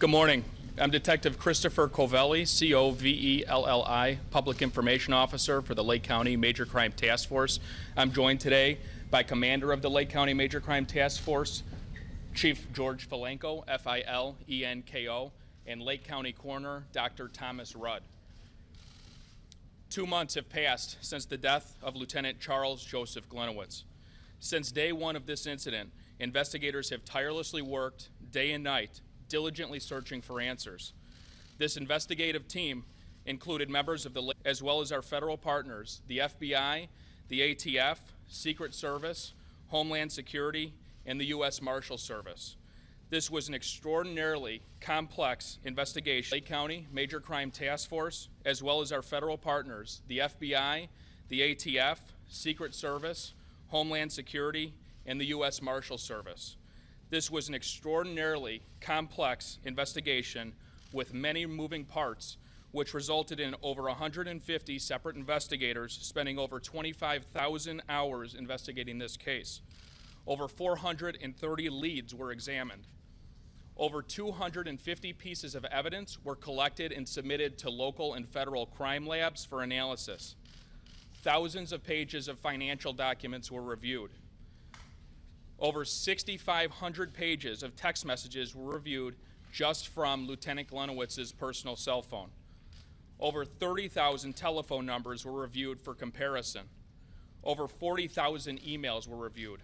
Good morning. I'm Detective Christopher Covelli, C-O-V-E-L-L-I, Public Information Officer for the Lake County Major Crime Task Force. I'm joined today by Commander of the Lake County Major Crime Task Force, Chief George Filenko, F-I-L-E-N-K-O, and Lake County Coroner, Dr. Thomas Rudd. 2 months have passed since the death of Lieutenant Charles Joseph Gliniewicz. Since day one of this incident, investigators have tirelessly worked day and night, diligently searching for answers. This investigative team included members of the, as well as our federal partners, the FBI, the ATF, Secret Service, Homeland Security, and the U.S. Marshal Service. This was an extraordinarily complex investigation. Lake County Major Crime Task Force, as well as our federal partners, the FBI, the ATF, Secret Service, Homeland Security, and the U.S. Marshal Service. This was an extraordinarily complex investigation with many moving parts, which resulted in over 150 separate investigators spending over 25,000 hours investigating this case. Over 430 leads were examined. Over 250 pieces of evidence were collected and submitted to local and federal crime labs for analysis. Thousands of pages of financial documents were reviewed. Over 6,500 pages of text messages were reviewed just from Lieutenant Gliniewicz's personal cell phone. Over 30,000 telephone numbers were reviewed for comparison. Over 40,000 emails were reviewed.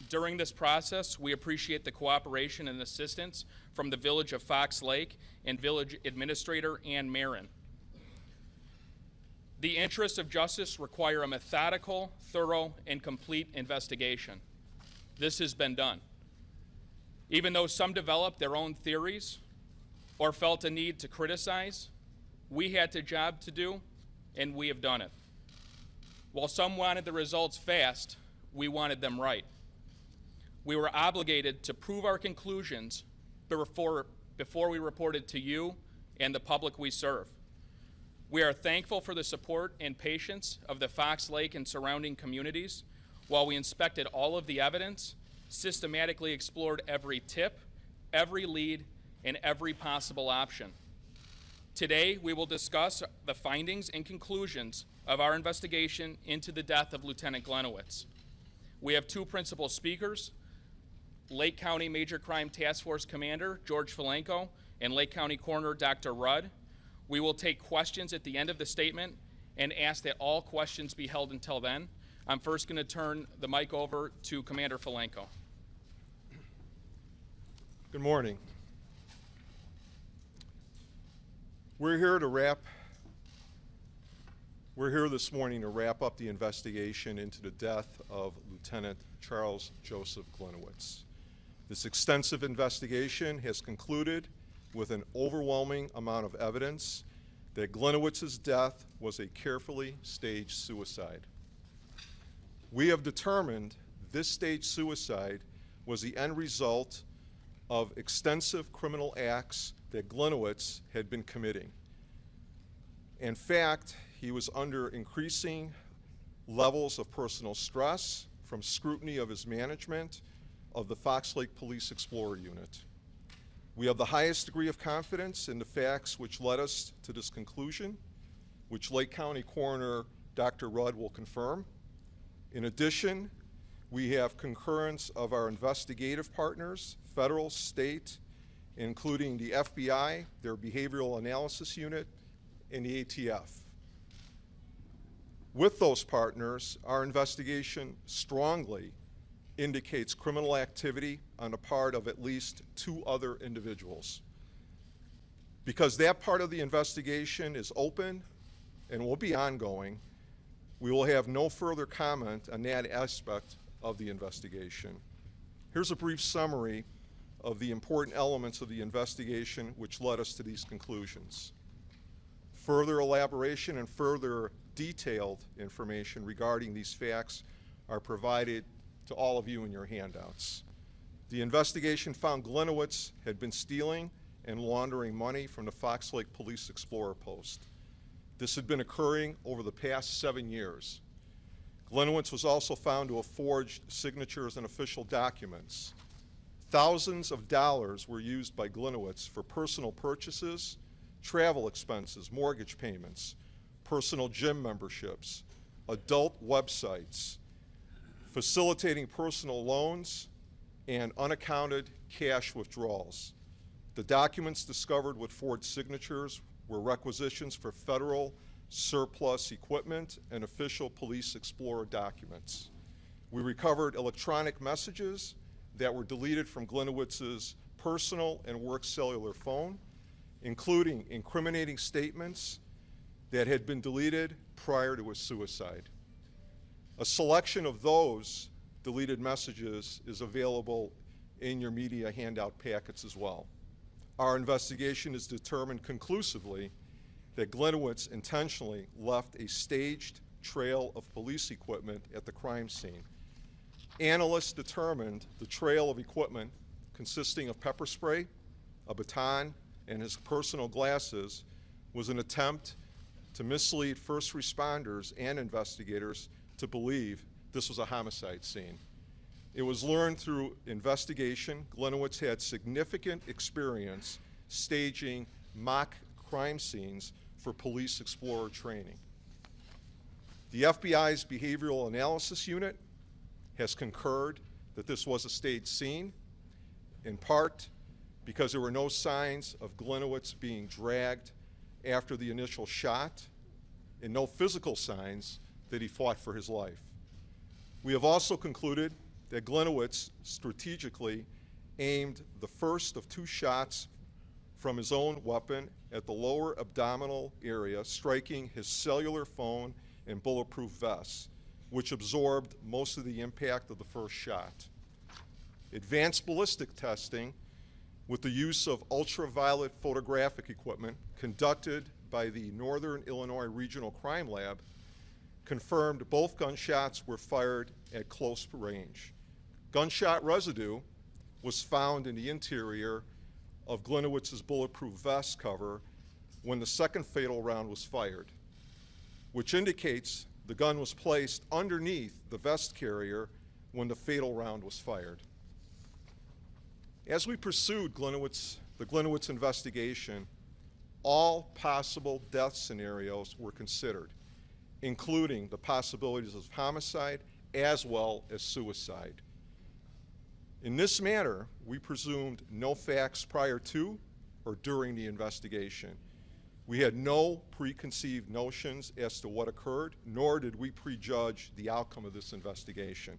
During this process, we appreciate the cooperation and assistance from the Village of Fox Lake and Village Administrator Ann Marin. The interests of justice require a methodical, thorough, and complete investigation. This has been done. Even though some developed their own theories or felt a need to criticize, we had a job to do, and we have done it. While some wanted the results fast, we wanted them right. We were obligated to prove our conclusions before we reported to you and the public we serve. We are thankful for the support and patience of the Fox Lake and surrounding communities while we inspected all of the evidence, systematically explored every tip, every lead, and every possible option. Today, we will discuss the findings and conclusions of our investigation into the death of Lieutenant Gliniewicz. We have two principal speakers, Lake County Major Crime Task Force Commander George Filenko and Lake County Coroner Dr. Rudd. We will take questions at the end of the statement and ask that all questions be held until then. I'm first going to turn the mic over to Commander Filenko. Good morning. We're here this morning to wrap up the investigation into the death of Lieutenant Charles Joseph Gliniewicz. This extensive investigation has concluded with an overwhelming amount of evidence that Gliniewicz's death was a carefully staged suicide. We have determined this staged suicide was the end result of extensive criminal acts that Gliniewicz had been committing. In fact, he was under increasing levels of personal stress from scrutiny of his management of the Fox Lake Police Explorer Unit. We have the highest degree of confidence in the facts which led us to this conclusion, which Lake County Coroner Dr. Rudd will confirm. In addition, we have concurrence of our investigative partners, federal, state, including the FBI, their Behavioral Analysis Unit, and the ATF. With those partners, our investigation strongly indicates criminal activity on the part of at least 2 other individuals. Because that part of the investigation is open and will be ongoing, we will have no further comment on that aspect of the investigation. Here's a brief summary of the important elements of the investigation which led us to these conclusions. Further elaboration and further detailed information regarding these facts are provided to all of you in your handouts. The investigation found Gliniewicz had been stealing and laundering money from the Fox Lake Police Explorer Post. This had been occurring over the past 7 years. Gliniewicz was also found to have forged signatures on official documents, Thousands of dollars were used by Gliniewicz for personal purchases, travel expenses, mortgage payments, personal gym memberships, adult websites, facilitating personal loans, and unaccounted cash withdrawals. The documents discovered with forged signatures were requisitions for federal surplus equipment and official Police Explorer documents. We recovered electronic messages that were deleted from Gliniewicz's personal and work cellular phone, including incriminating statements that had been deleted prior to his suicide. A selection of those deleted messages is available in your media handout packets as well. Our investigation has determined conclusively that Gliniewicz intentionally left a staged trail of police equipment at the crime scene. Analysts determined the trail of equipment consisting of pepper spray, a baton, and his personal glasses was an attempt to mislead first responders and investigators to believe this was a homicide scene. It was learned through investigation Gliniewicz had significant experience staging mock crime scenes for Police Explorer training. The FBI's Behavioral Analysis Unit has concurred that this was a staged scene, in part because there were no signs of Gliniewicz being dragged after the initial shot and no physical signs that he fought for his life. We have also concluded that Gliniewicz strategically aimed the first of 2 shots from his own weapon at the lower abdominal area, striking his cellular phone and bulletproof vest, which absorbed most of the impact of the first shot. Advanced ballistic testing with the use of ultraviolet photographic equipment conducted by the Northern Illinois Regional Crime Lab confirmed both gunshots were fired at close range. Gunshot residue was found in the interior of Gliniewicz's bulletproof vest cover when the second fatal round was fired, which indicates the gun was placed underneath the vest carrier when the fatal round was fired. As we pursued the Gliniewicz investigation, all possible death scenarios were considered, including the possibilities of homicide as well as suicide. In this manner, we presumed no facts prior to or during the investigation. We had no preconceived notions as to what occurred, nor did we prejudge the outcome of this investigation.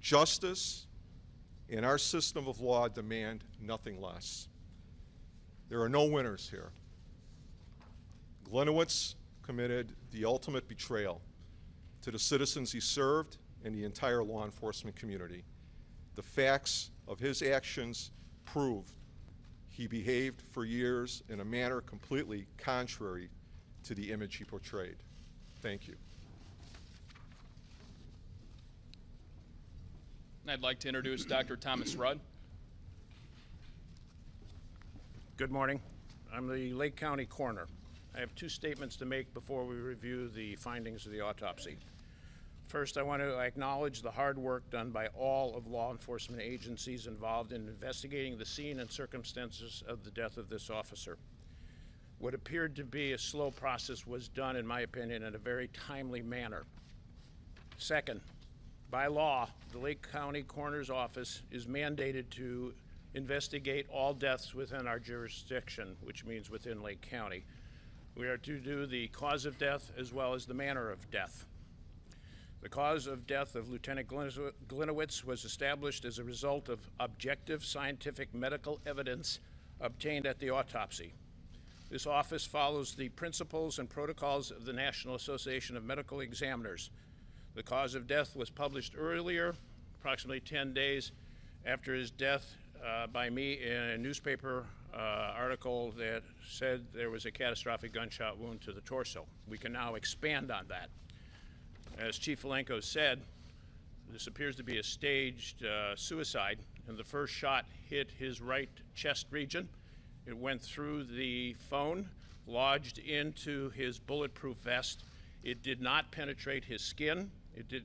Justice and our system of law demand nothing less. There are no winners here. Gliniewicz committed the ultimate betrayal to the citizens he served and the entire law enforcement community. The facts of his actions prove he behaved for years in a manner completely contrary to the image he portrayed. Thank you. I'd like to introduce Dr. Thomas Rudd. Good morning. I'm the Lake County coroner. I have 2 statements to make before we review the findings of the autopsy. First, I want to acknowledge the hard work done by all of law enforcement agencies involved in investigating the scene and circumstances of the death of this officer. What appeared to be a slow process was done, in my opinion, in a very timely manner. Second, by law, the Lake County Coroner's Office is mandated to investigate all deaths within our jurisdiction, which means within Lake County. We are to do the cause of death as well as the manner of death. The cause of death of Lieutenant Gliniewicz was established as a result of objective scientific medical evidence obtained at the autopsy. This office follows the principles and protocols of the National Association of Medical Examiners. The cause of death was published earlier, approximately 10 days after his death by me in a newspaper article that said there was a catastrophic gunshot wound to the torso. We can now expand on that. As Chief Valenko said, this appears to be a staged suicide, and the first shot hit his right chest region. It went through the phone, lodged into his bulletproof vest. It did not penetrate his skin.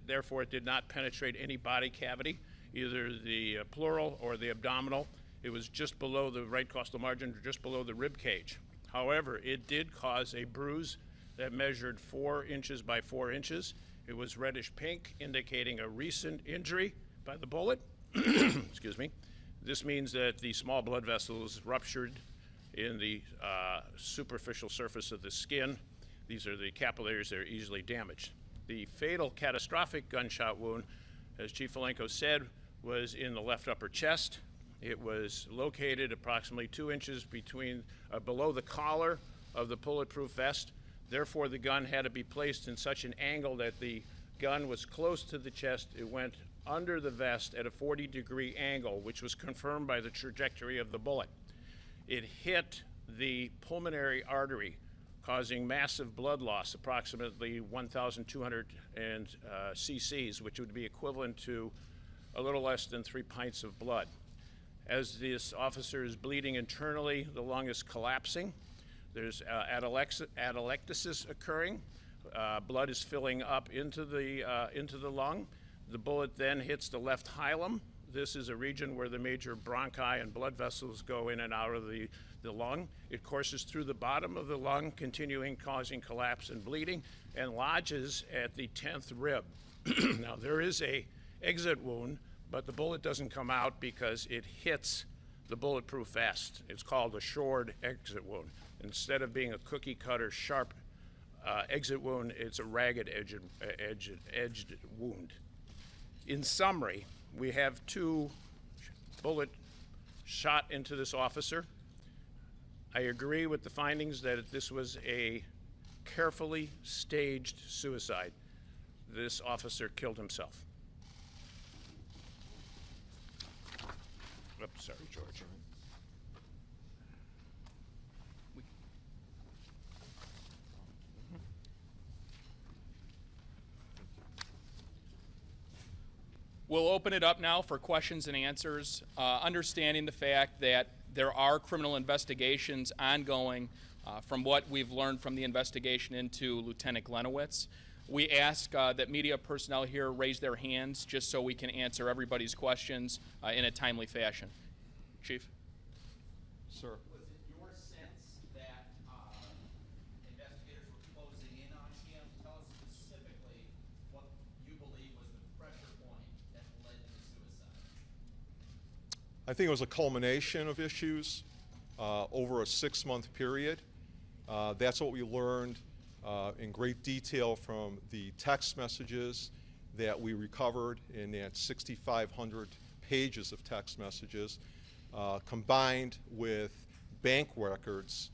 Therefore, it did not penetrate any body cavity. either the pleural or the abdominal. It was just below the right costal margin, or just below the rib cage. However, it did cause a bruise that measured 4 inches by 4 inches. It was reddish pink, indicating a recent injury by the bullet. Excuse me. This means that the small blood vessels ruptured in the superficial surface of the skin. These are the capillaries that are easily damaged. The fatal catastrophic gunshot wound, as Chief Alenko said, was in the left upper chest. It was located approximately 2 inches below the collar of the bulletproof vest. Therefore, the gun had to be placed in such an angle that the gun was close to the chest. It went under the vest at a 40-degree angle, which was confirmed by the trajectory of the bullet. It hit the pulmonary artery, causing massive blood loss, approximately 1,200 cc's, which would be equivalent to a little less than 3 pints of blood. As this officer is bleeding internally, the lung is collapsing. There's atelectasis occurring. Blood is filling up into the lung. The bullet then hits the left hilum. This is a region where the major bronchi and blood vessels go in and out of the lung. It courses through the bottom of the lung, causing collapse and bleeding, and lodges at the 10th rib. Now, there is a exit wound, but the bullet doesn't come out because it hits the bulletproof vest. It's called a shored exit wound. Instead of being a cookie cutter sharp exit wound, it's a ragged edged wound. In summary, we have 2 bullet shot into this officer. I agree with the findings that this was a carefully staged suicide. This officer killed himself. Oops, sorry, George. We'll open it up now for questions and answers, understanding the fact that there are criminal investigations ongoing from what we've learned from the investigation into Lieutenant Gliniewicz. We ask that media personnel here raise their hands just so we can answer everybody's questions in a timely fashion. Chief? Sir. Was it your sense that investigators were closing in on him? Tell us specifically what you believe was the pressure point that led to the suicide. I think it was a culmination of issues over a 6-month period. That's what we learned in great detail from the text messages that we recovered in that 6,500 pages of text messages, combined with bank records,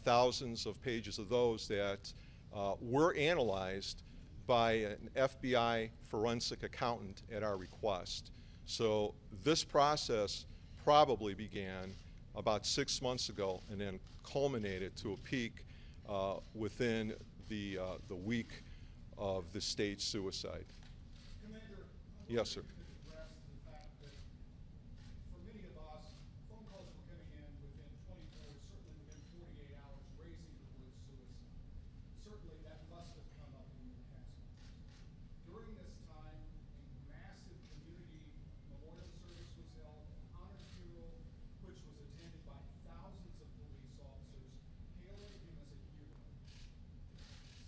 thousands of pages of those that were analyzed by an FBI forensic accountant at our request. So this process probably began about 6 months ago and then culminated to a peak within the week of the staged suicide. Commander, Yes, sir. could address the fact that for many of us, phone calls were coming in within 24, certainly within 48 hours, raising the word suicide. Certainly that must have come up in your task force. During this time, a massive community memorial service was held, an honor funeral, which was attended by thousands of police officers, hailing him as a hero.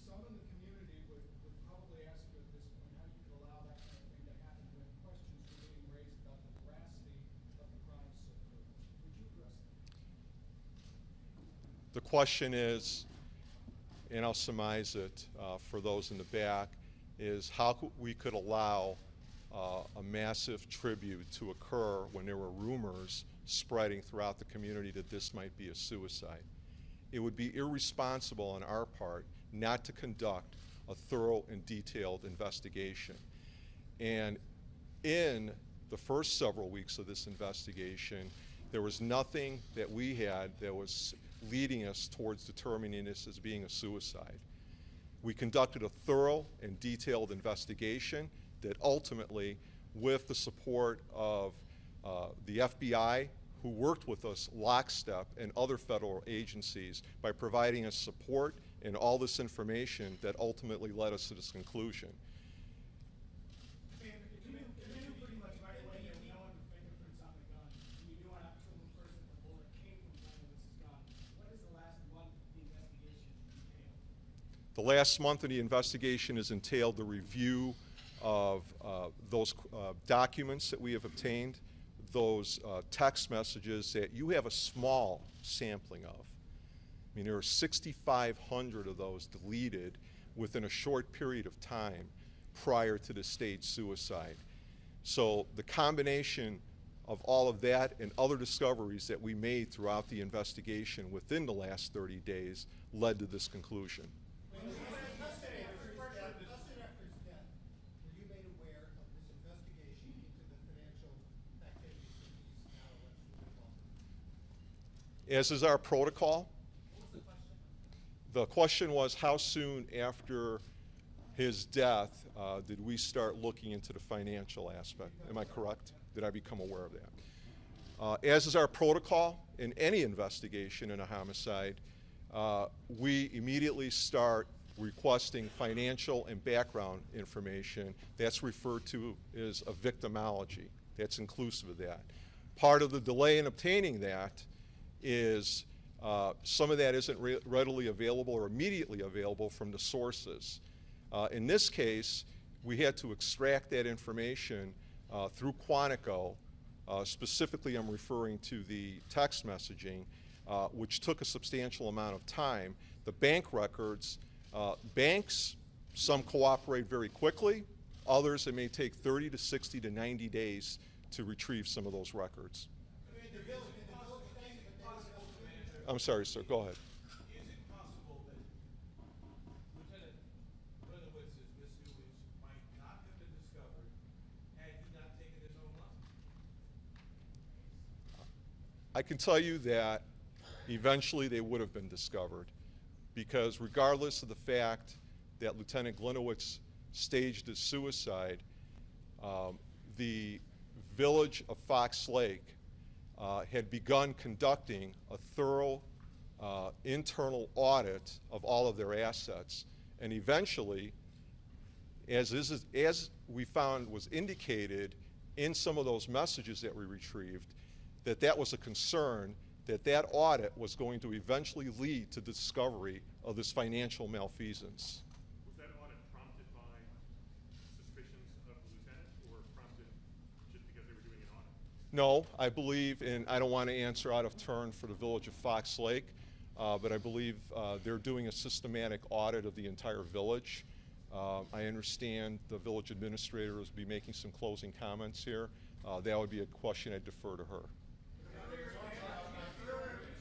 Some in the community would probably ask you at this point how you could allow that kind of thing to happen when questions were being raised about the veracity of the crimes so occurred. Would you address that? The question is, and I'll surmise it for those in the back, is how we could allow a massive tribute to occur when there were rumors spreading throughout the community that this might be a suicide. It would be irresponsible on our part not to conduct a thorough and detailed investigation. And in the first several weeks of this investigation, there was nothing that we had that was leading us towards determining this as being a suicide. We conducted a thorough and detailed investigation that ultimately, with the support of the FBI, who worked with us lockstep, and other federal agencies by providing us support and all this information, that ultimately led us to this conclusion. And you pretty much right away last month of the investigation has entailed the review of those documents that we have obtained, those text messages that you have a small sampling of. I mean, there are 6,500 of those deleted within a short period of time prior to the staged suicide. So the combination of all of that and other discoveries that we made throughout the investigation within the last 30 days led to this conclusion. Less than after his death, were you made aware of this investigation into the financial activities that he's now allegedly involved in? As is our protocol, the question was how soon after his death did we start looking into the financial aspect? Am I correct? Did I become aware of that? As is our protocol in any investigation in a homicide, we immediately start requesting financial and background information. That's referred to as a victimology. That's inclusive of that. Part of the delay in obtaining that is some of that isn't readily available or immediately available from the sources. In this case, we had to extract that information through Quantico. Specifically, I'm referring to the text messaging, which took a substantial amount of time. The bank records, banks, some cooperate very quickly. Others, it may take 30 to 60 to 90 days to retrieve some of those records. I'm sorry, sir. Go ahead. Is it possible that Lieutenant Gliniewicz' misdoings might not have been discovered had he not taken his own life? I can tell you that eventually they would have been discovered, because regardless of the fact that Lieutenant Gliniewicz staged his suicide, the village of Fox Lake had begun conducting a thorough internal audit of all of their assets. And eventually, as we found was indicated in some of those messages that we retrieved, that was a concern, that audit was going to eventually lead to the discovery of this financial malfeasance. Was that audit prompted by suspicions of the lieutenant, or prompted just because they were doing an audit? No, I believe, and I don't want to answer out of turn for the village of Fox Lake, but I believe they're doing a systematic audit of the entire village. I understand the village administrator will be making some closing comments here. That would be a question I'd defer to her.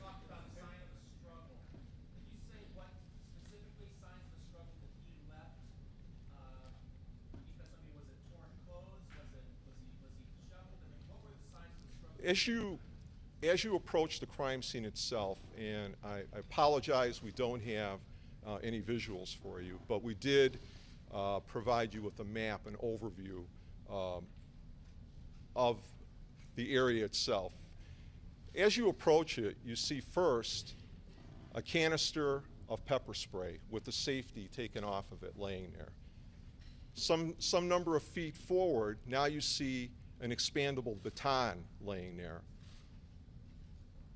Talked about a sign of a struggle. Can you say what specifically signs of a struggle that he left? Because was it torn clothes? Was he disheveled? I mean, what were the signs of the struggle? As you approach the crime scene itself, and I apologize we don't have any visuals for you, but we did provide you with a map, an overview of the area itself. As you approach it, you see first a canister of pepper spray with the safety taken off of it laying there. Some number of feet forward, now you see an expandable baton laying there.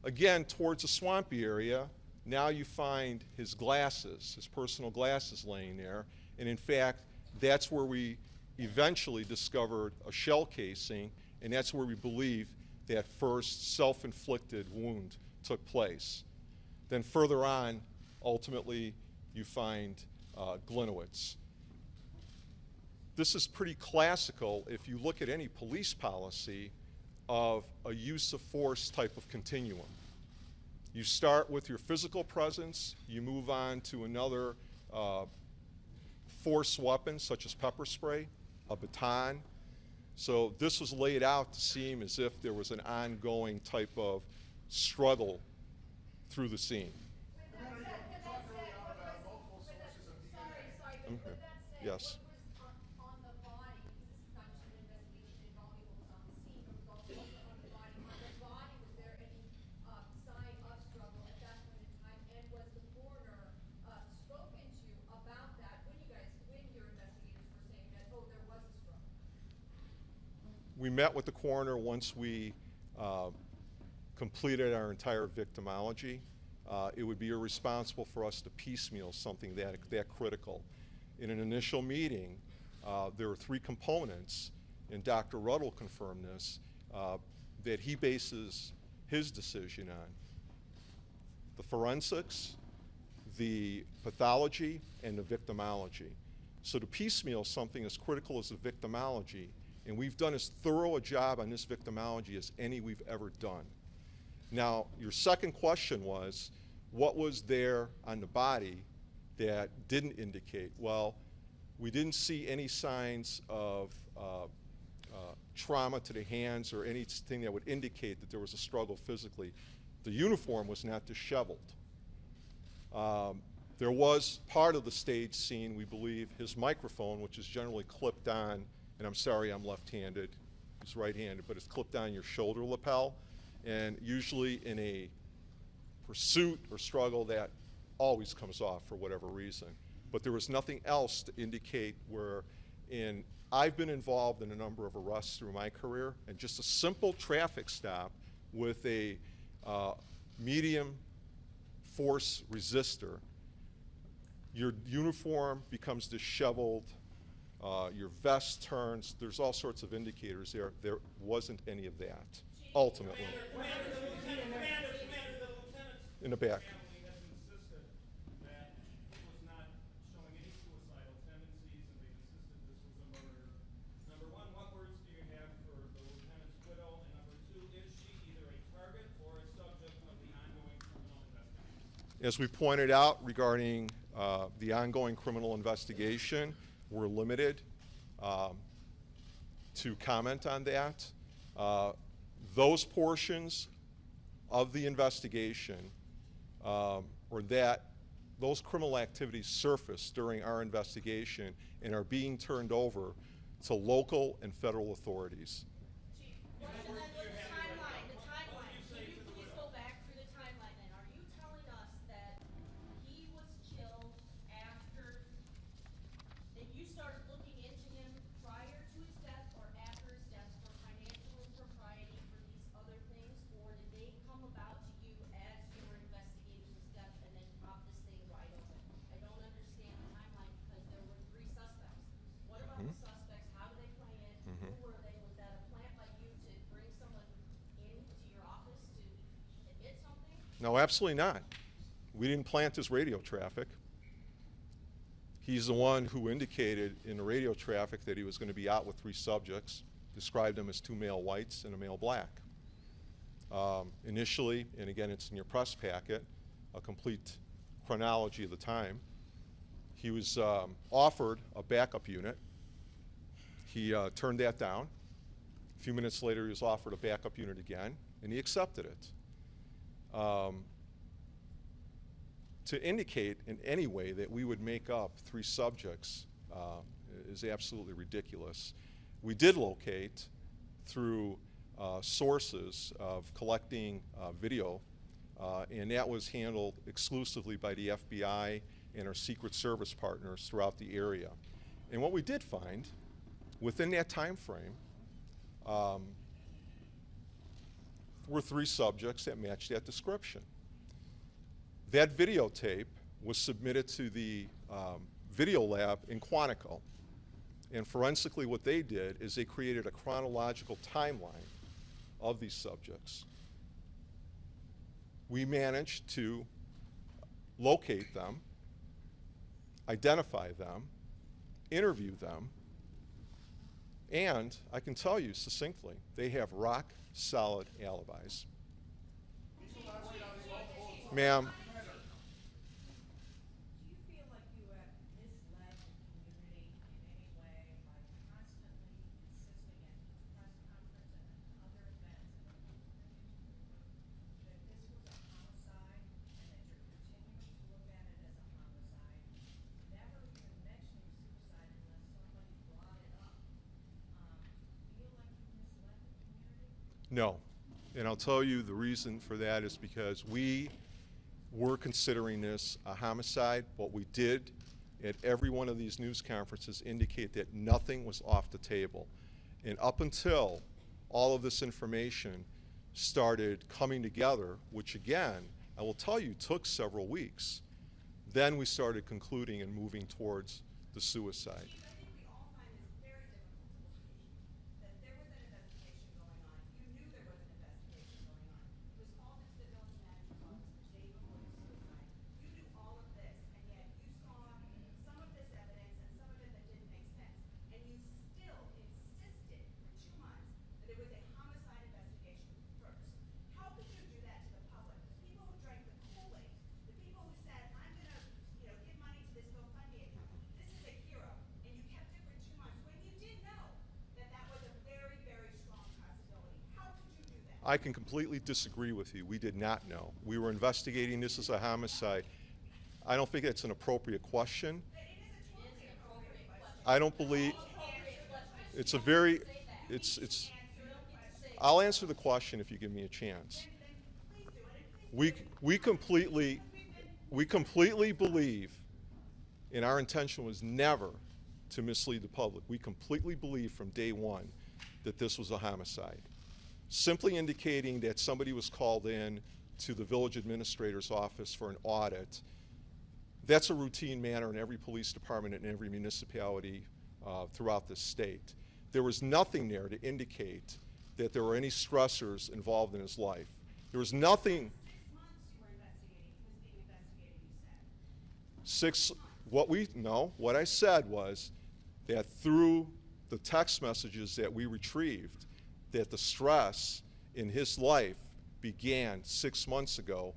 Again, towards the swampy area, now you find his glasses, his personal glasses laying there. And in fact, that's where we eventually discovered a shell casing, and that's where we believe that first self-inflicted wound took place. Then further on, ultimately, you find Gliniewicz. This is pretty classical if you look at any police policy of a use of force type of continuum. You start with your physical presence, you move on to another force weapon such as pepper spray, a baton. So this was laid out to seem as if there was an ongoing type of struggle through the scene. Yes. On the body, this is not just an investigation involving what was on the scene, but was also on the body. On the body, was there any sign of struggle at that point in time? And was the coroner spoken to about that when your investigators were saying that, oh, there was a struggle? We met with the coroner once we completed our entire victimology. it would be irresponsible for us to piecemeal something that critical. In an initial meeting, there are 3 components, and Dr. Ruddle confirmed this, that he bases his decision on: the forensics, the pathology, and the victimology. So to piecemeal something as critical as the victimology, and we've done as thorough a job on this victimology as any we've ever done. Now, your second question was, what was there on the body that didn't indicate? Well, we didn't see any signs of trauma to the hands or anything that would indicate that there was a struggle physically. The uniform was not disheveled. There was part of the stage scene, we believe, his microphone, which is generally clipped on, and I'm sorry I'm left-handed, he's right-handed, but it's clipped on your shoulder lapel, and usually in a pursuit or struggle that always comes off for whatever reason. But there was nothing else to indicate where I've been involved in a number of arrests through my career, and just a simple traffic stop with a medium force resistor, your uniform becomes disheveled, your vest turns, there's all sorts of indicators there. There wasn't any of that, ultimately. In the back. Family has insisted that he was not showing any suicidal tendencies, and they've insisted this was a murder. Number one, what words do you have for the lieutenant's widow? And number two, is she either a target or a subject of the ongoing criminal investigation? As we pointed out regarding the ongoing criminal investigation, we're limited to comment on that. Those portions of the investigation or that those criminal activities surfaced during our investigation and are being turned over to local and federal authorities. Chief, question then with the timeline, can you please go back through the timeline then? Are you telling us that he was killed after, that you started looking into him prior to his death or after his death for financial impropriety for these other things? Or did they come about to you as you were investigating his death and then pop this thing wide open? I don't understand the timeline because there were 3 suspects. What about the suspects? How do they play in? Who were they? Was that a plant by you to bring someone into your office to admit something? No, absolutely not. We didn't plant his radio traffic. He's the one who indicated in the radio traffic that he was going to be out with 3 subjects, described them as 2 male whites and a male black. Initially, and again it's in your press packet, a complete chronology of the time, he was offered a backup unit. He turned that down. A few minutes later he was offered a backup unit again, and he accepted it. To indicate in any way that we would make up 3 subjects is absolutely ridiculous. We did locate through sources of collecting video, and that was handled exclusively by the FBI and our Secret Service partners throughout the area. And what we did find, within that time frame, were 3 subjects that matched that description. That videotape was submitted to the video lab in Quantico. And forensically what they did is they created a chronological timeline of these subjects. We managed to locate them, identify them, interview them, and I can tell you succinctly, they have rock-solid alibis. Ma'am. Do you feel like you have misled the community in any way by constantly insisting at press conference and other events that this was a homicide and that you're continuing to look at it as a homicide, never even mentioning suicide unless somebody brought it up? Feel like you misled the community? No. And I'll tell you the reason for that is because we were considering this a homicide. What we did at every one of these news conferences indicate that nothing was off the table. And up until all of this information started coming together, which again, I will tell you, took several weeks. Then we started concluding and moving towards the suicide. Chief, I think we all find this very difficult to believe, that there was an investigation going on. You knew there was an investigation going on. It was called into the village manager's office the day before the suicide. You knew all of this, and yet you saw some of this evidence and some of it that didn't make sense. And you still insisted for 2 months that it was a homicide investigation first. How could you do that to the public? The people who drank the Kool-Aid, the people who said, I'm gonna, give money to this GoFundMe account. This is a hero, and you kept it for 2 months when you did know that that was a very, very strong possibility. How could you do that? I can completely disagree with you. We did not know. We were investigating this as a homicide. I don't think that's an appropriate question. It is a totally appropriate question. I don't believe it's a very, it's, I'll answer the question if you give me a chance. Please do it, and please We completely believe, and our intention was never to mislead the public. We completely believe from day one that this was a homicide. Simply indicating that somebody was called in to the village administrator's office for an audit, that's a routine manner in every police department and every municipality throughout this state. There was nothing there to indicate that there were any stressors involved in his life. There was nothing. 6 months you were investigating, he was being investigated, you said. What I said was that through the text messages that we retrieved, that the stress in his life began 6 months ago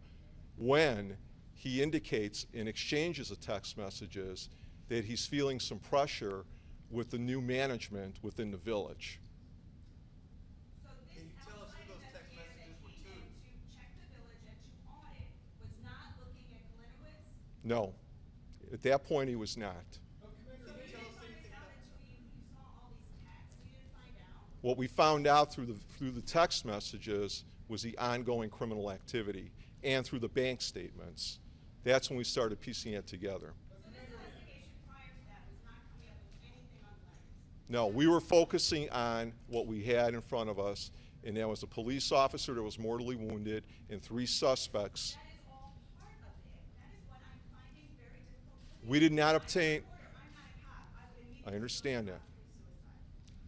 when he indicates in exchanges of text messages that he's feeling some pressure with the new management within the village. So this Can you tell us who those text messages were to? To check the village and to audit was not looking at Gliniewicz? No, at that point he was not. So you didn't find this out until you saw all these texts? You didn't find out? What we found out through the text messages was the ongoing criminal activity and through the bank statements. That's when we started piecing it together. So this investigation prior to that was not coming up with anything on Gliniewicz? No, we were focusing on what we had in front of us, and that was a police officer that was mortally wounded and 3 suspects. That is all part of it. That is what I'm finding very difficult to believe. We did not obtain, I'm not a cop. I would immediately I understand feel that. suicide.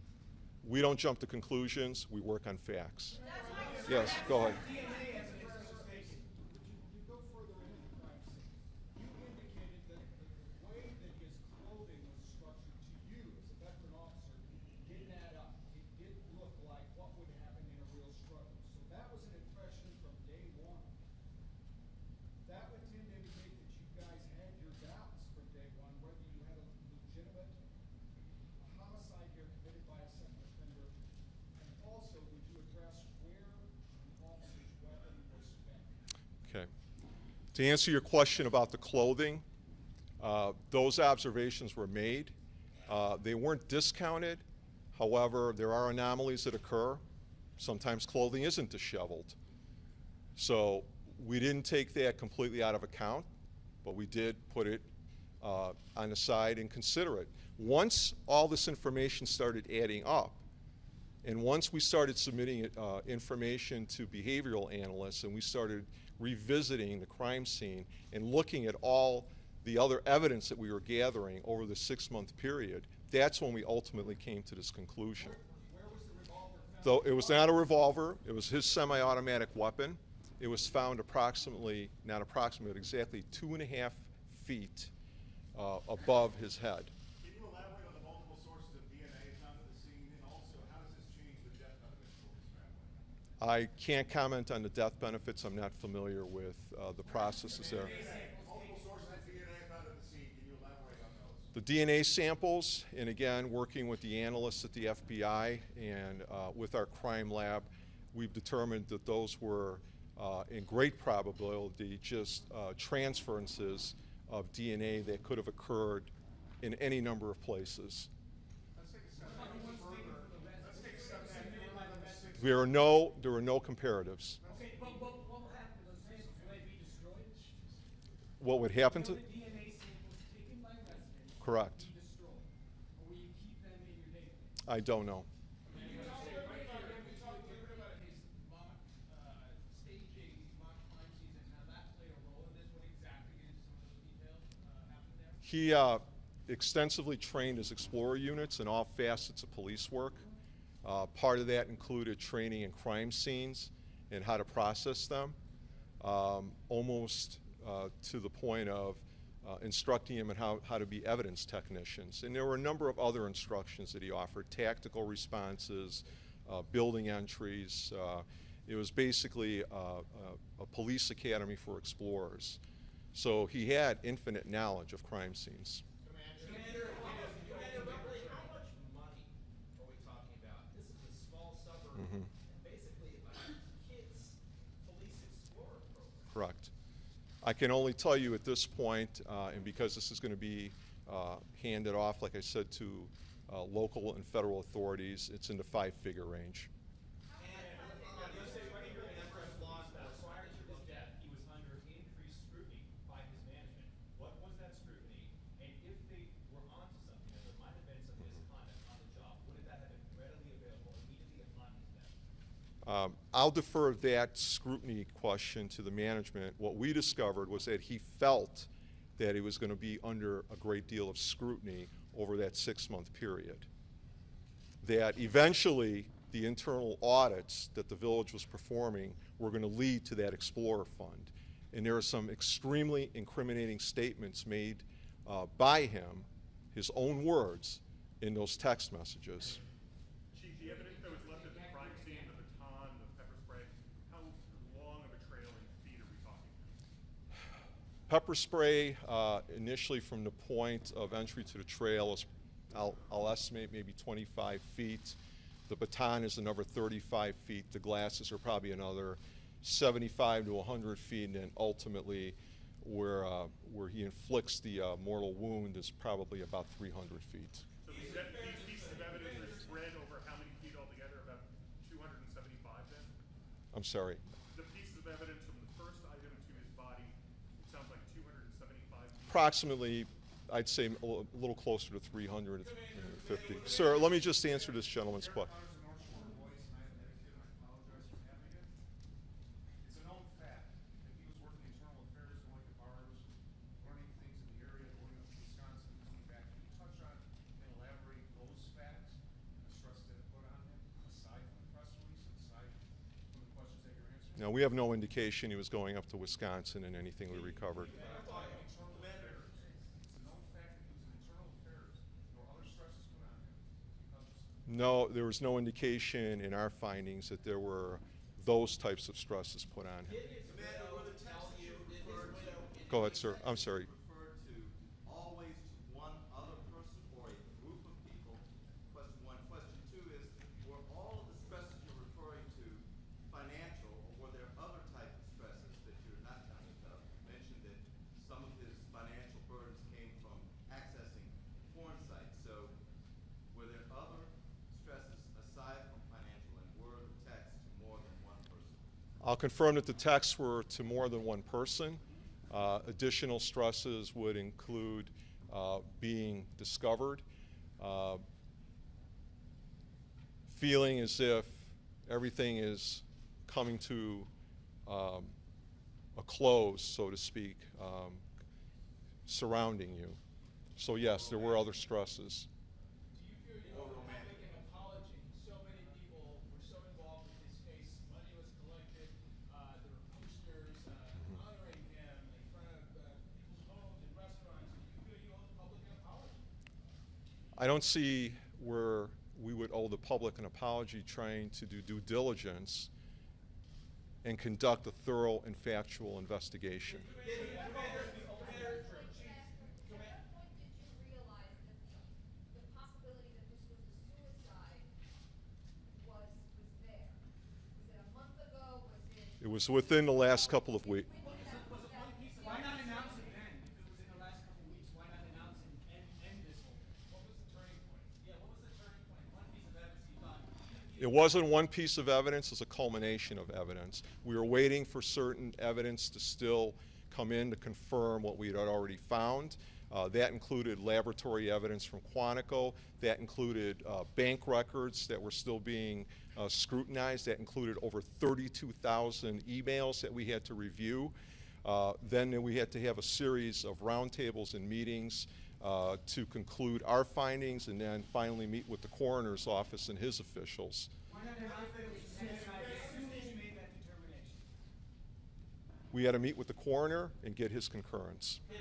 We don't jump to conclusions, we work on facts. That's my Yes, go ahead. DNA evidence was taken. Would you go further into the crime scene? You indicated that the way that his clothing was structured to you as a veteran officer didn't add up. It didn't look like what would happen in a real struggle. So that was an impression from day one. That would tend to indicate that you guys had your doubts from day one, whether you had a legitimate homicide here committed by a second offender. And also, would you address where the officer's weapon was found? Okay. To answer your question about the clothing, those observations were made. They weren't discounted. However, there are anomalies that occur. Sometimes clothing isn't disheveled. So we didn't take that completely out of account, but we did put it on the side and consider it. Once all this information started adding up, and once we started submitting information to behavioral analysts and we started revisiting the crime scene and looking at all the other evidence that we were gathering over the 6-month period, that's when we ultimately came to this conclusion. Where was the revolver found? Though it was not a revolver, it was his semi-automatic weapon. It was found approximately, not approximately, but exactly 2.5 feet above his head. Can you elaborate on the multiple sources of DNA found at the scene, and also how does this change the death benefits for his family? I can't comment on the death benefits. I'm not familiar with the processes there. Multiple sources of DNA found at the scene. Can you elaborate on those? The DNA samples, and again, working with the analysts at the FBI and with our crime lab, we've determined that those were, in great probability, just transferences of DNA that could have occurred in any number of places. Let's take a step back further. Let's take a step back further. There were no comparatives. Okay, but what will happen to those samples? Will they be destroyed? What would happen to? Will the DNA samples taken by residents Correct. be destroyed? Or will you keep them in your database? I don't know. We talked a little bit about his mock staging, mock crime scenes, and how that He extensively trained his Explorer units in all facets of police work. Part of that included training in crime scenes and how to process them, almost to the point of instructing him on how to be evidence technicians. And there were a number of other instructions that he offered, tactical responses, building entries. It was basically a police academy for explorers. So he had infinite knowledge of crime scenes. Commander, roughly how much money are we talking about? This is a small suburb, and basically a kids' police explorer program. Correct. I can only tell you at this point, and because this is going to be handed off, like I said, to local and federal authorities, it's in the 5-figure range. Prior to his death, he was under increased scrutiny by his management. What was that scrutiny? And if they were onto something, if there might have been some misconduct on the job, wouldn't that have been readily available immediately upon his death? I'll defer that scrutiny question to the management. What we discovered was that he felt that he was going to be under a great deal of scrutiny over that 6-month period. That eventually the internal audits that the village was performing were going to lead to that Explorer Fund. And there are some extremely incriminating statements made by him, his own words, in those text messages. Chief, the evidence that was left at the crime scene, the baton, the pepper spray, how long of a trail in feet are we talking? Pepper spray, initially from the point of entry to the trail, is, I'll estimate maybe 25 feet. The baton is another 35 feet. The glasses are probably another 75 to 100 feet, and then ultimately where he inflicts the mortal wound is probably about 300 feet. So these pieces of evidence are spread over how many feet altogether? About 275 then? I'm sorry. The pieces of evidence from the first item to his body, it sounds like 275 feet. Approximately, I'd say a little closer to 350. Sir, let me just answer this gentleman's question. There's a North Shore voice, and I have an etiquette, and I apologize for having it. It's a known fact that he was working internal affairs, going to bars, learning things in the area, going up to Wisconsin, coming back. Can you touch on and elaborate those facts and the stress that it put on him, aside from the press release, aside from the questions that you're answering? Now, we have no indication he was going up to Wisconsin in anything we recovered. No, there was no indication in our findings that there were those types of stresses put on him. Go ahead, sir. I'm sorry. Referred to always to one other person or a group of people. Question one. Question two is, were all of the stresses you're referring to financial, or were there other type of stresses that you're not telling us about? You mentioned that some of his financial burdens came from accessing porn sites. So were there other stresses aside from financial, and were the texts to more than one person? I'll confirm that the texts were to more than one person. Additional stresses would include being discovered, feeling as if everything is coming to a close, so to speak, surrounding you. So yes, there were other stresses. Do you feel you owe the public an apology? So many people were so involved in his case. Money was collected. There were posters honoring him in front of people's homes and restaurants. Do you feel you owe the public an apology? I don't see where we would owe the public an apology trying to do due diligence and conduct a thorough and factual investigation. At what point did you realize that the possibility that this was a suicide was there? Was it a month ago? Was it? It was within the last couple of weeks. Why not announce it then? If it was in the last couple of weeks, why not announce it and end this whole thing? What was the turning point? Yeah, what was the turning point? One piece of evidence you thought. It wasn't one piece of evidence, it's a culmination of evidence. We were waiting for certain evidence to still come in to confirm what we had already found. That included laboratory evidence from Quantico. That included bank records that were still being scrutinized. That included over 32,000 emails that we had to review. Then we had to have a series of roundtables and meetings to conclude our findings and then finally meet with the coroner's office and his officials. We had to meet with the coroner and get his concurrence. At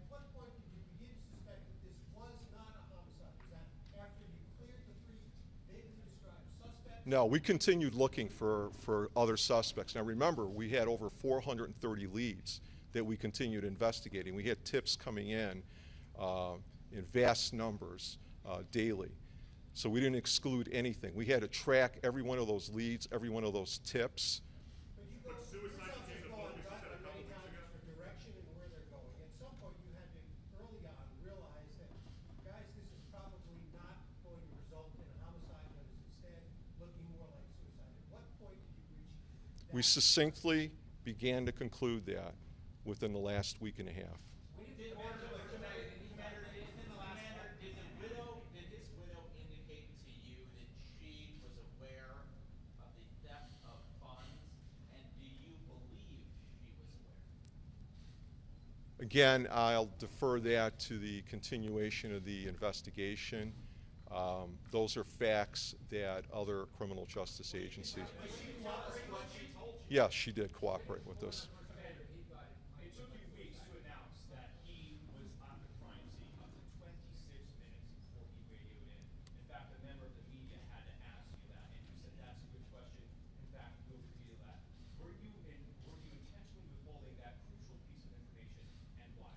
what point did you begin to suspect that this was not a homicide? Was that after you cleared the three vaguely described suspects? No, we continued looking for other suspects. Now remember, we had over 430 leads that we continued investigating. We had tips coming in vast numbers daily. So we didn't exclude anything. We had to track every one of those leads, every one of those tips. But you go, suicide became the focus, you said a many couple times weeks ago. for direction and where they're going. At some point, you had to early on realize that, guys, this is probably not going to result in a homicide, but is instead looking more like suicide. At what point did you reach that? We succinctly began to conclude that within the last week and a half. Did his widow indicate to you that she was aware of the theft of funds, and do you believe she was aware? Again, I'll defer that to the continuation of the investigation. Those are facts that other criminal justice agencies. Yes, she did cooperate with us. It took you weeks to announce that he was at the crime scene up to 26 minutes before he radioed in. In fact, a member of the media had to ask you that, and you said that's a good question. In fact, you'll reveal that. Were you intentionally withholding that crucial piece of information, and why?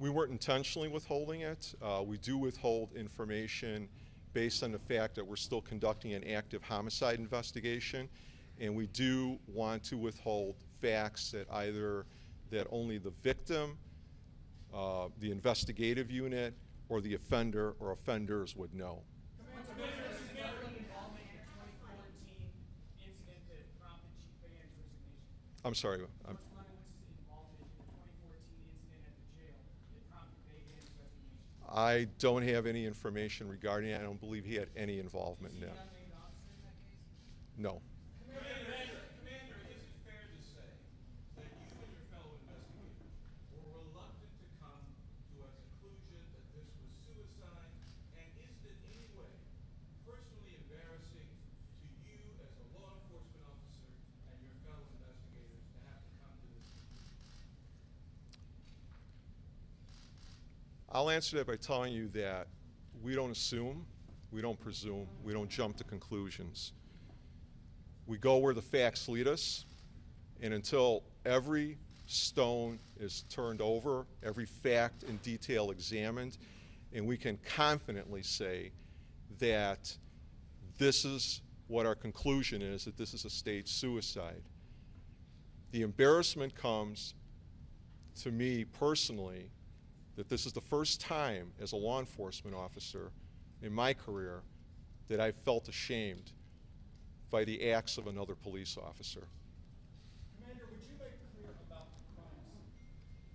We weren't intentionally withholding it. We do withhold information based on the fact that we're still conducting an active homicide investigation, and we do want to withhold facts that only the victim, the investigative unit, or the offender or offenders would know. I'm sorry. I don't have any information regarding it. I don't believe he had any involvement in that. No. Commander, is it fair to say that you and your fellow investigators were reluctant to come to a conclusion that this was suicide? And is it in any way personally embarrassing to you as a law enforcement officer and your fellow investigators to have to come to this conclusion? I'll answer that by telling you that we don't assume, we don't presume, we don't jump to conclusions. We go where the facts lead us, and until every stone is turned over, every fact in detail examined, and we can confidently say that this is what our conclusion is, that this is a staged suicide. The embarrassment comes to me personally that this is the first time as a law enforcement officer in my career that I've felt ashamed by the acts of another police officer. Commander, would you make clear about the crime scene?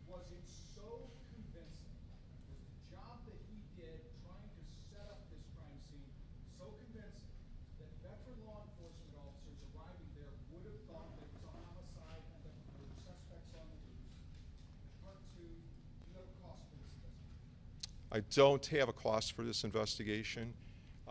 Was it so convincing? Was the job that he did trying to set up this crime scene so convincing that veteran law enforcement officers arriving there would have thought that it was a homicide and that there were suspects on the loose? Part two, do you have a cost for this investigation? I don't have a cost for this investigation.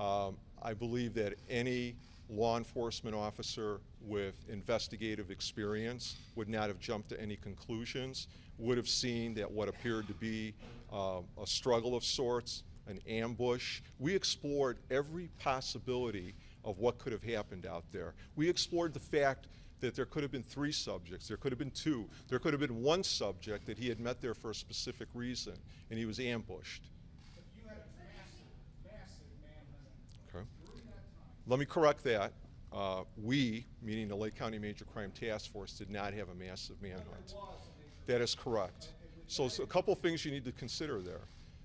I believe that any law enforcement officer with investigative experience would not have jumped to any conclusions, would have seen that what appeared to be a struggle of sorts, an ambush. We explored every possibility of what could have happened out there. We explored the fact that there could have been 3 subjects, there could have been 2, there could have been 1 subject that he had met there for a specific reason, and he was ambushed. But you had a massive manhunt Okay. during that time. Let me correct that. We, meaning the Lake County Major Crime Task Force, did not have a massive manhunt. That is correct. So a couple things you need to consider there.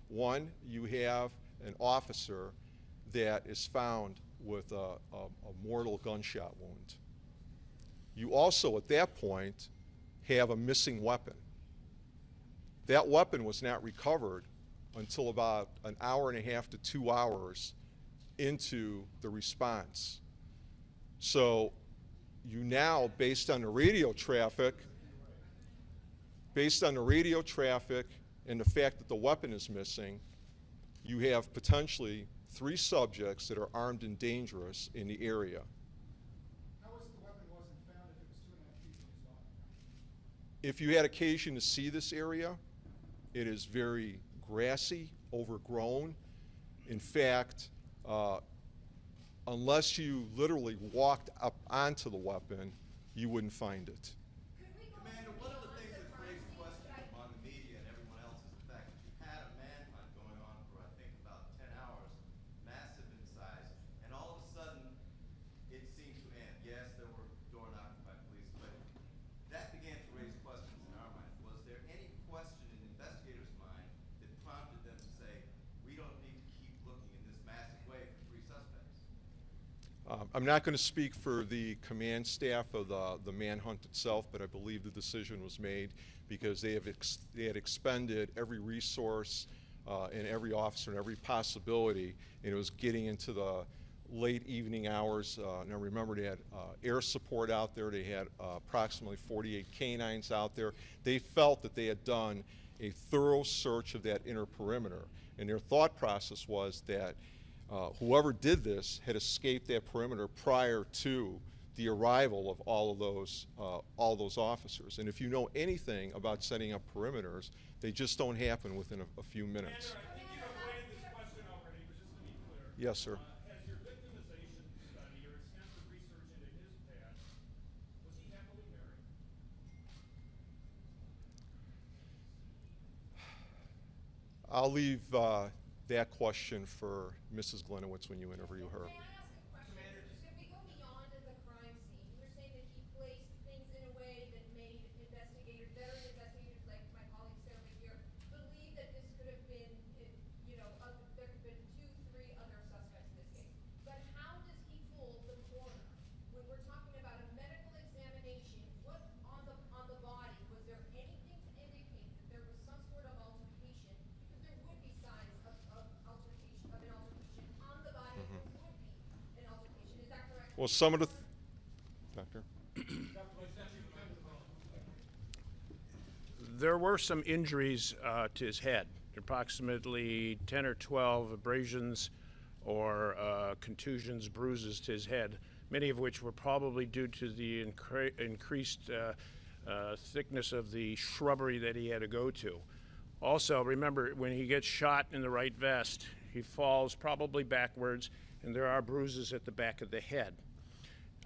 One, you have an officer that is found with a mortal gunshot wound. You also, at that point, have a missing weapon. That weapon was not recovered until about an hour and a half to 2 hours into the response. So you now, based on the radio traffic, Based on the radio traffic and the fact that the weapon is missing, you have potentially 3 subjects that are armed and dangerous in the area. How is it the weapon wasn't found if it was 2.5 feet from his body? If you had occasion to see this area, it is very grassy, overgrown. In fact, unless you literally walked up onto the weapon, you wouldn't find it. Commander, one of the things that's raised questions among the media and everyone else is the fact that you had a manhunt going on for, I think, about 10 hours, massive in size, and all of a sudden, it seemed to end. Yes, there were door knocking by police, but that began to raise questions in our minds. Was there any question in the investigators' mind that prompted them to say, we don't need to keep looking in this massive way for 3 suspects? I'm not going to speak for the command staff of the manhunt itself, but I believe the decision was made because they had expended every resource and every officer and every possibility, and it was getting into the late evening hours. Now remember, they had air support out there. They had approximately 48 canines out there. They felt that they had done a thorough search of that inner perimeter, and their thought process was that whoever did this had escaped that perimeter prior to the arrival of all those officers. And if you know anything about setting up perimeters, they just don't happen within a few minutes. Commander, I think you've avoided this question already, but just to be clear. Yes, sir. Has your victimization study or extensive research into his past, was he happily married? I'll leave that question for Mrs. Gliniewicz when you interview her. May I ask a question? If we go beyond the crime scene, you're saying that he placed things in a way that made investigators, veteran investigators like my colleague Sarah here, believe that this could have been, there could have been 2, 3 other suspects in this case. But how does he fool the coroner? When we're talking about a medical examination, what on the body, was there anything to indicate that there was some sort of altercation? Because there would be signs of an altercation on the body. There would be an altercation. Is that correct? Well, some of the Doctor? There were some injuries to his head, approximately 10 or 12 abrasions or contusions, bruises to his head, many of which were probably due to the increased thickness of the shrubbery that he had to go to. Also, remember, when he gets shot in the right vest, he falls probably backwards, and there are bruises at the back of the head.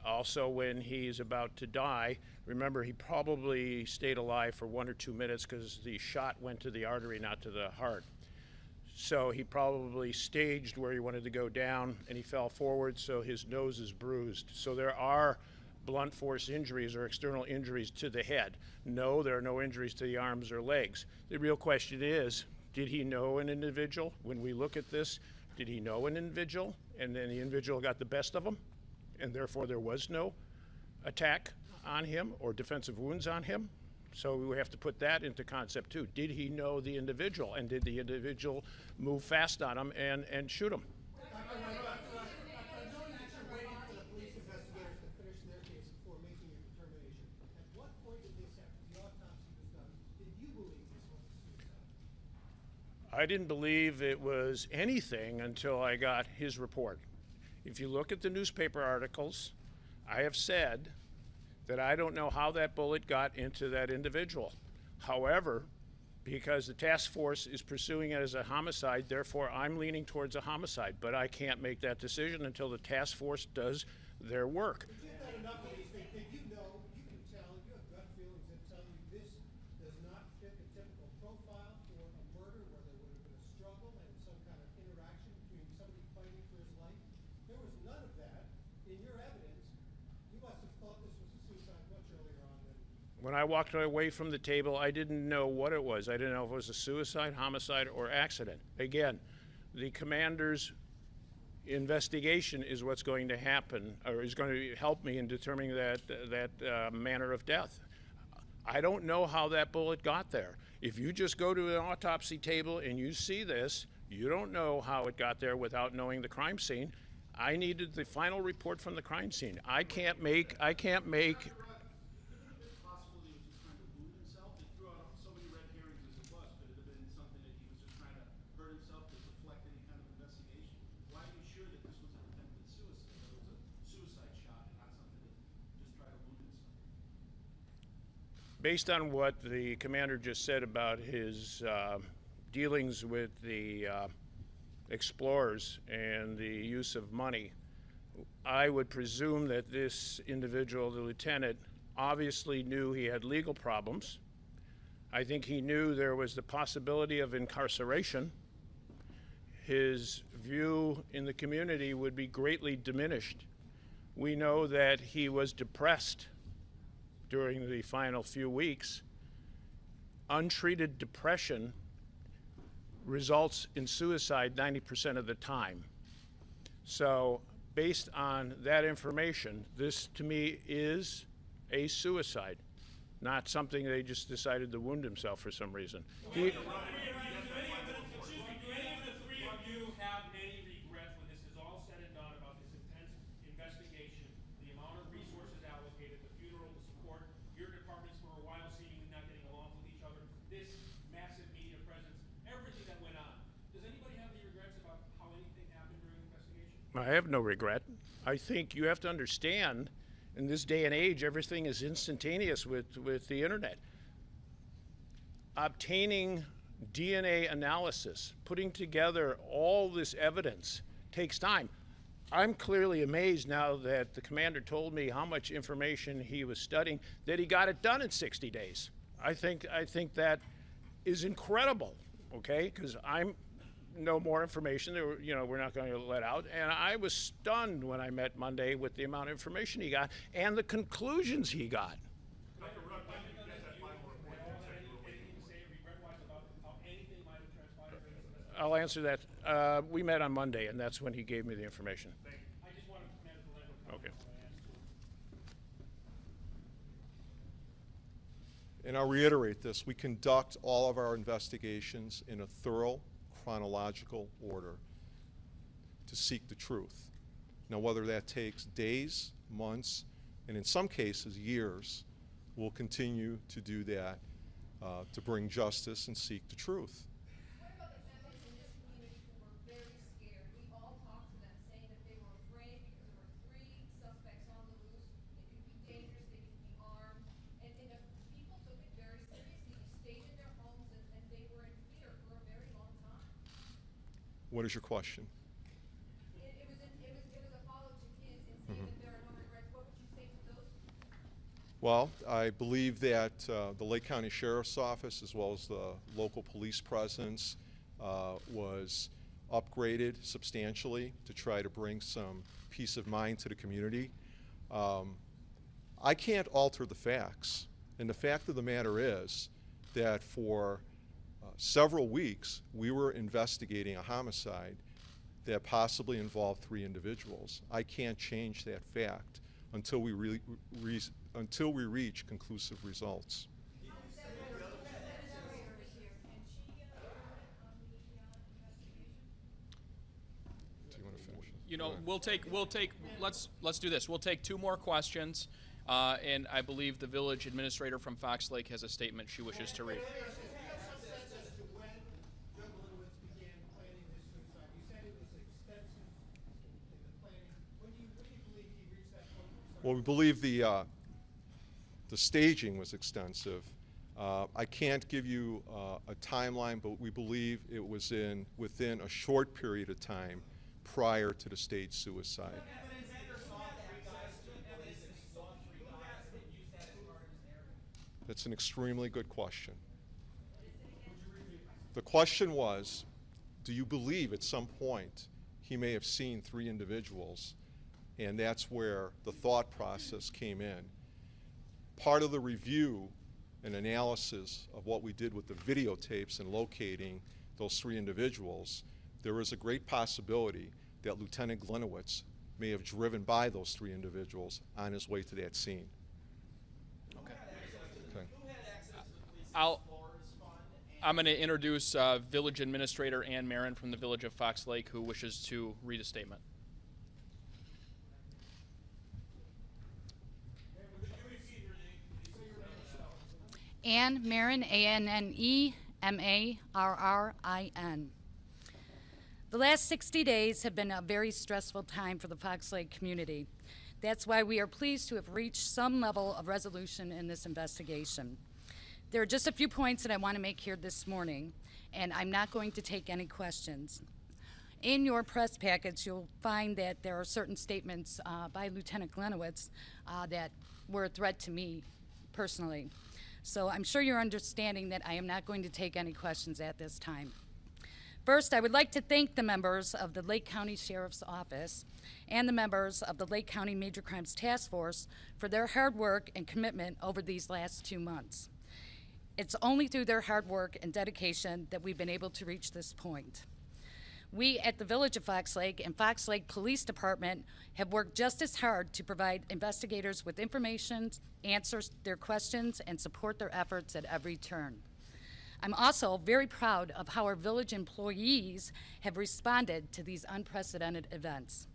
Also, when he's about to die, remember, he probably stayed alive for 1 or 2 minutes because the shot went to the artery, not to the heart. So he probably staged where he wanted to go down, and he fell forward, so his nose is bruised. So there are blunt force injuries or external injuries to the head. No, there are no injuries to the arms or legs. The real question is, did he know an individual? When we look at this, did he know an individual, and then the individual got the best of him, and therefore there was no attack on him or defensive wounds on him? So we have to put that into concept too. Did he know the individual, and did the individual move fast on him and shoot him? I know that you're waiting for the police investigators to finish their case before making your determination. At what point in this, after the autopsy was done, did you believe this was a suicide? I didn't believe it was anything until I got his report. If you look at the newspaper articles, I have said that I don't know how that bullet got into that individual. However, because the task force is pursuing it as a homicide, therefore I'm leaning towards a homicide, but I can't make that decision until the task force does their work. But you've done enough of these things that you know, you can tell, you have gut feelings that tell you this does not fit the typical profile for a murder where there would have been a struggle and some kind of interaction between somebody fighting for his life. There was none of that in your evidence. You must have thought this was a suicide much earlier on than. When I walked away from the table, I didn't know what it was. I didn't know if it was a suicide, homicide, or accident. Again, the commander's investigation is what's going to happen, or is going to help me in determining that manner of death. I don't know how that bullet got there. If you just go to an autopsy table and you see this, you don't know how it got there without knowing the crime scene. I needed the final report from the crime scene. I can't make. Possibly he was just trying to wound himself. He threw out some Based on what the commander just said about his dealings with the explorers and the use of money, I would presume that this individual, the lieutenant, obviously knew he had legal problems. I think he knew there was the possibility of incarceration. His view in the community would be greatly diminished. We know that he was depressed during the final few weeks. Untreated depression results in suicide 90% of the time. So based on that information, this to me is a suicide, not something they just decided to wound himself for some reason. Do any of the three of you have any regrets when this is all said and done about this intense investigation, the amount of resources allocated, the funeral, the support, your departments for a while seemingly not getting along with each other, this massive media presence, everything that went on? Does anybody have any regrets about how anything happened during the investigation? I have no regret. I think you have to understand, in this day and age, everything is instantaneous with the internet. Obtaining DNA analysis, putting together all this evidence takes time. I'm clearly amazed now that the commander told me how much information he was studying, that he got it done in 60 days. I think that is incredible, okay? Because I'm no more information that we're not going to let out, and I was stunned when I met Monday with the amount of information he got and the conclusions he got. Dr. Rudd, when did you get that final report that said you were waiting? Anything to say regret-wise about how anything might have transpired during this investigation? I'll answer that. We met on Monday, and that's when he gave me the information. I just wanted Commander to let him Okay. And I'll reiterate this, we conduct all of our investigations in a thorough, chronological order to seek the truth. Now, whether that takes days, months, and in some cases years, we'll continue to do that to bring justice and seek the truth. What about the families in this community who were very scared? We all talked to them saying that they were afraid because there were 3 suspects on the loose. They could be dangerous, they could be armed. And people took it very seriously. They stayed in their homes and they were in fear for a very long time. What is your question? It was a follow-up to his in saying that there are no regrets. What would you say to those people? Well, I believe that the Lake County Sheriff's Office, as well as the local police presence, was upgraded substantially to try to bring some peace of mind to the community. I can't alter the facts, and the fact of the matter is that for several weeks we were investigating a homicide that possibly involved 3 individuals. I can't change that fact until we reach conclusive results. Do you want to finish? You know, let's do this. We'll take 2 more questions, and I believe the village administrator from Fox Lake has a statement she wishes to read. Well, we believe the staging was extensive. I can't give you a timeline, but we believe it was within a short period of time prior to the staged suicide. That's an extremely good question. The question was, do you believe at some point he may have seen 3 individuals? And that's where the thought process came in. Part of the review and analysis of what we did with the videotapes and locating those 3 individuals, there is a great possibility that Lieutenant Gliniewicz may have driven by those 3 individuals on his way to that scene. Okay. Okay. I'm going to introduce Village Administrator Ann Marin from the Village of Fox Lake, who wishes to read a statement. Ann Marin, ANNEMARRIN. The last 60 days have been a very stressful time for the Fox Lake community. That's why we are pleased to have reached some level of resolution in this investigation. There are just a few points that I want to make here this morning, and I'm not going to take any questions. In your press package, you'll find that there are certain statements by Lieutenant Gliniewicz that were a threat to me personally. So I'm sure you're understanding that I am not going to take any questions at this time. First, I would like to thank the members of the Lake County Sheriff's Office and the members of the Lake County Major Crimes Task Force for their hard work and commitment over these last 2 months. It's only through their hard work and dedication that we've been able to reach this point. We at the Village of Fox Lake and Fox Lake Police Department have worked just as hard to provide investigators with information, answer their questions, and support their efforts at every turn. I'm also very proud of how our village employees have responded to these unprecedented events.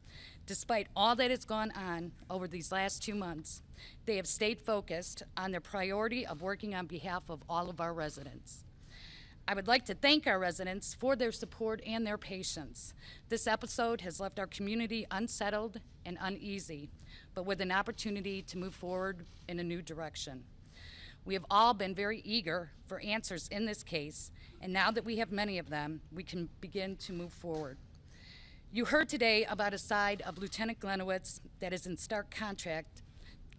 Despite all that has gone on over these last 2 months, they have stayed focused on their priority of working on behalf of all of our residents. I would like to thank our residents for their support and their patience. This episode has left our community unsettled and uneasy, but with an opportunity to move forward in a new direction. We have all been very eager for answers in this case, and now that we have many of them, we can begin to move forward. You heard today about a side of Lieutenant Gliniewicz that is in stark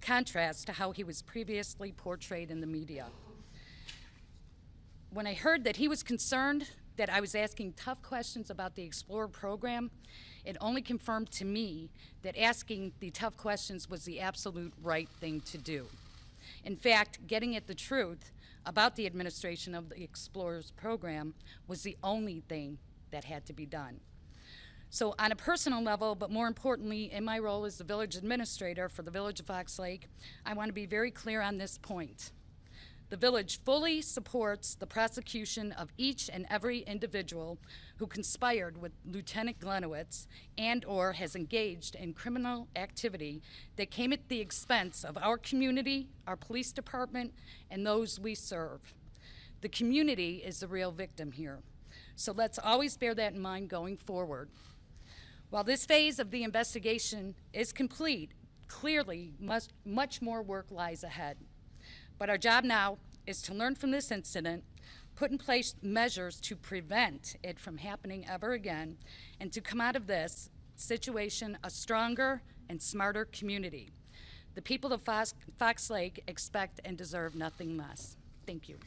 contrast to how he was previously portrayed in the media. When I heard that he was concerned that I was asking tough questions about the Explorer program, it only confirmed to me that asking the tough questions was the absolute right thing to do. In fact, getting at the truth about the administration of the Explorers program was the only thing that had to be done. So on a personal level, but more importantly, in my role as the village administrator for the Village of Fox Lake, I want to be very clear on this point. The village fully supports the prosecution of each and every individual who conspired with Lieutenant Gliniewicz and/or has engaged in criminal activity that came at the expense of our community, our police department, and those we serve. The community is the real victim here. So let's always bear that in mind going forward. While this phase of the investigation is complete, clearly much more work lies ahead. But our job now is to learn from this incident, put in place measures to prevent it from happening ever again, and to come out of this situation a stronger and smarter community. The people of Fox Lake expect and deserve nothing less. Thank you.